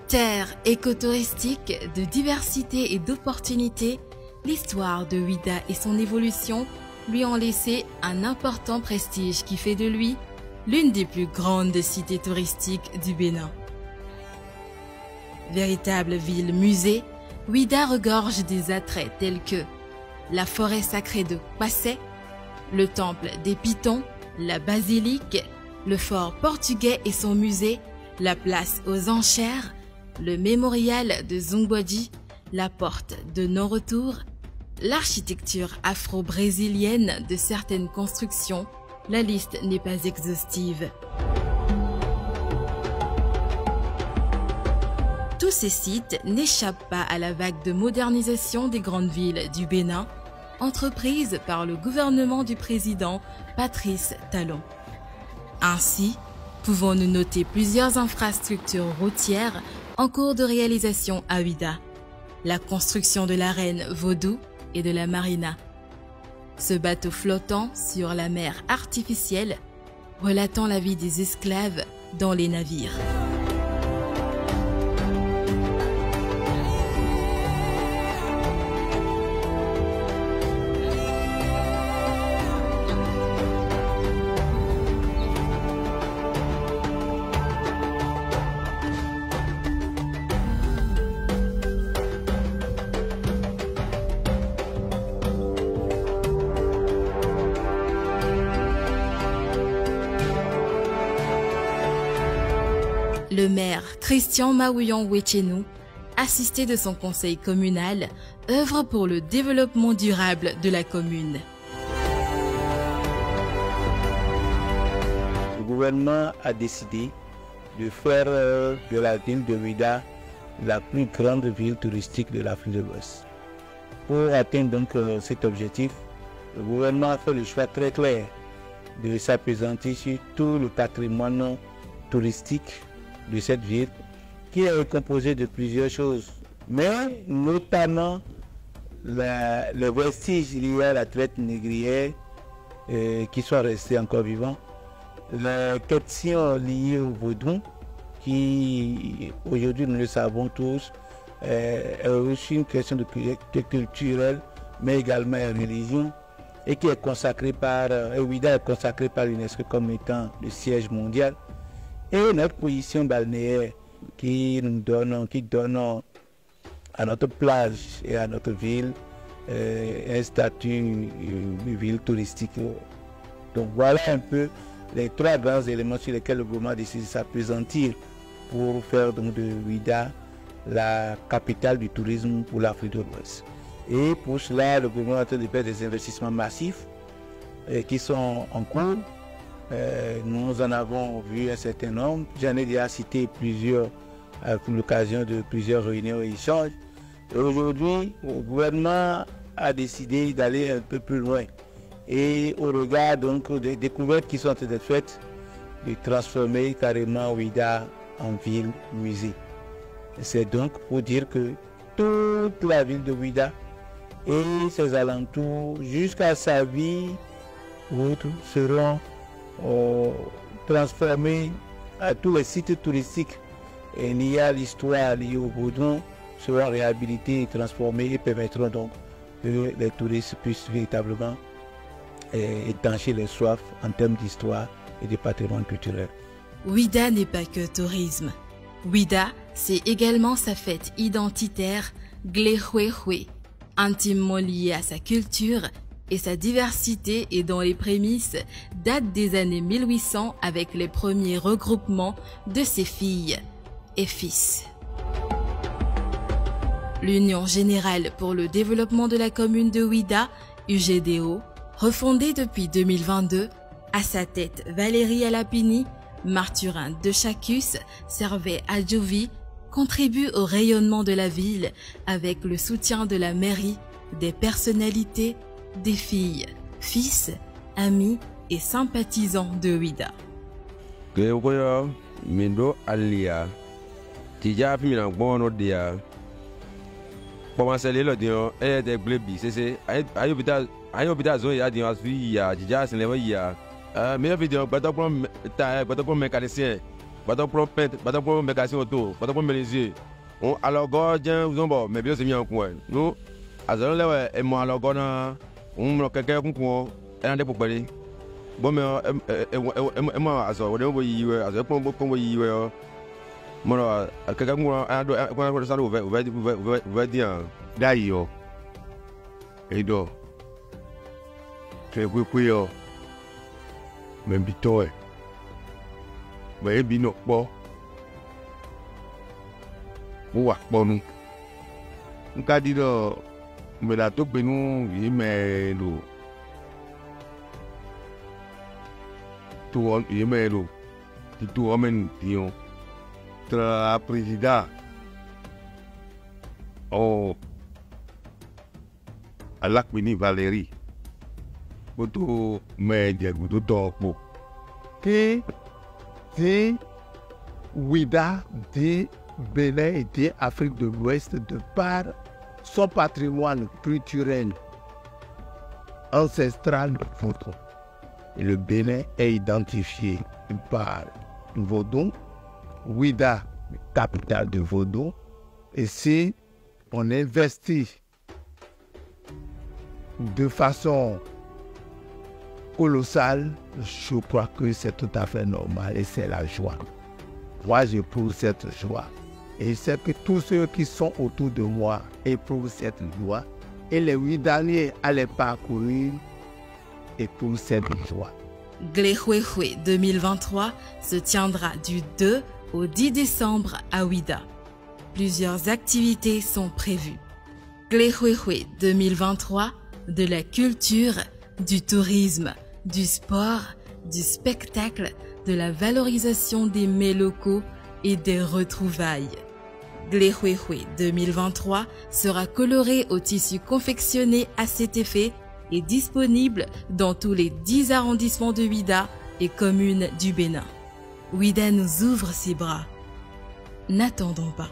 Terre écotouristique de diversité et d'opportunités, l'histoire de Ouidah et son évolution lui ont laissé un important prestige qui fait de lui l'une des plus grandes cités touristiques du Bénin. Véritable ville-musée, Ouidah regorge des attraits tels que la forêt sacrée de Kwassé, le temple des Pitons, la basilique, le fort portugais et son musée, la place aux enchères, le mémorial de Zongboadji, la porte de non-retour, l'architecture afro-brésilienne de certaines constructions, la liste n'est pas exhaustive. Tous ces sites n'échappent pas à la vague de modernisation des grandes villes du Bénin, entreprise par le gouvernement du président Patrice Talon. Ainsi, pouvons-nous noter plusieurs infrastructures routières en cours de réalisation à Ouidah, la construction de l'arène Vaudou et de la marina. Ce bateau flottant sur la mer artificielle, relatant la vie des esclaves dans les navires. Le maire Christian Maouillon-Wetchenou, assisté de son conseil communal, œuvre pour le développement durable de la commune. Le gouvernement a décidé de faire de la ville de Ouidah la plus grande ville touristique de l'Afrique de l'Ouest. Pour atteindre donc cet objectif, le gouvernement a fait le choix très clair de s'appesantir sur tout le patrimoine touristique de cette ville, qui est composé de plusieurs choses, mais notamment le vestige lié à la traite négrière qui sont restés encore vivants, la question liée au vaudou, qui aujourd'hui nous le savons tous, est aussi une question de culturelle, mais également une religion, et qui est consacrée par, Ouidah est consacrée par l'UNESCO comme étant le siège mondial. Et notre position balnéaire qui donne à notre plage et à notre ville un statut de ville touristique. Donc voilà un peu les trois grands éléments sur lesquels le gouvernement a décidé de s'appesantir pour faire donc de Ouidah la capitale du tourisme pour l'Afrique de l'Ouest. Et pour cela, le gouvernement a fait des investissements massifs qui sont en cours. Nous en avons vu un certain nombre. J'en ai déjà cité plusieurs à l'occasion de plusieurs réunions et échanges. Aujourd'hui, le gouvernement a décidé d'aller un peu plus loin. Et au regard donc des découvertes qui sont en train d'être faites, de transformer carrément Ouidah en ville-musée. C'est donc pour dire que toute la ville de Ouidah et ses alentours, jusqu'à sa vie, autres seront transformés à tous les sites touristiques liés à l'histoire, liés au vaudou, seront réhabilités et transformés et permettront donc que les touristes puissent véritablement étancher les soifs en termes d'histoire et de patrimoine culturel. Ouidah n'est pas que tourisme. Ouidah, c'est également sa fête identitaire, Glehouehoué, intimement liée à sa culture et sa diversité et dont les prémices datent des années 1800 avec les premiers regroupements de ses filles et fils. L'Union générale pour le développement de la commune de Ouidah, UGDO, refondée depuis 2022, à sa tête Valérie Alapini, Marturin de Chacus, Servet Adjouvi, contribue au rayonnement de la ville avec le soutien de la mairie, des personnalités, des filles, fils, amis et sympathisants de Ouidah. Mindo alia tija fi mina gbono dia commencer le dio e de glebi c'est ayobita zo ya di asu ya tija se le ya me video bata pour mécanicien Bateau pour mécanicien auto, bateau pour menuisier. Alors, gardien, vous en bon, mais bien c'est bien en coin. Nous, à ce moment-là, et moi, alors, on a quelqu'un qui est en train de parler. Bon, mais moi, à ce moment-là, moi, quelqu'un qui va dire, d'ailleurs, et donc, c'est quoi, même bito, mais bino, bon, ou bon, on a dit, mais la toupe, nous, il met l'eau. Tout, il met l'eau. Tout, amène, disons. Le président à l'Acmini Valérie pour média pour tout et Ouida de Bénin et de Afrique de l'Ouest de par son patrimoine culturel ancestral vaudou. Et le Bénin est identifié par Vaudou. Ouida, capitale de Vaudou, et si on investit de façon colossale, je crois que c'est tout à fait normal et c'est la joie. Moi, j'éprouve cette joie. Et c'est que tous ceux qui sont autour de moi éprouvent cette joie. Et les 8 derniers à les parcourir éprouvent cette joie. Glehwehwe 2023 se tiendra du 2 au 10 décembre à Ouida. Plusieurs activités sont prévues. Glehwehwe 2023, de la culture, du tourisme, du sport, du spectacle, de la valorisation des mets locaux et des retrouvailles. Glehwehwe 2023 sera coloré au tissu confectionné à cet effet et disponible dans tous les 10 arrondissements de Ouida et communes du Bénin. Ouida nous ouvre ses bras. N'attendons pas.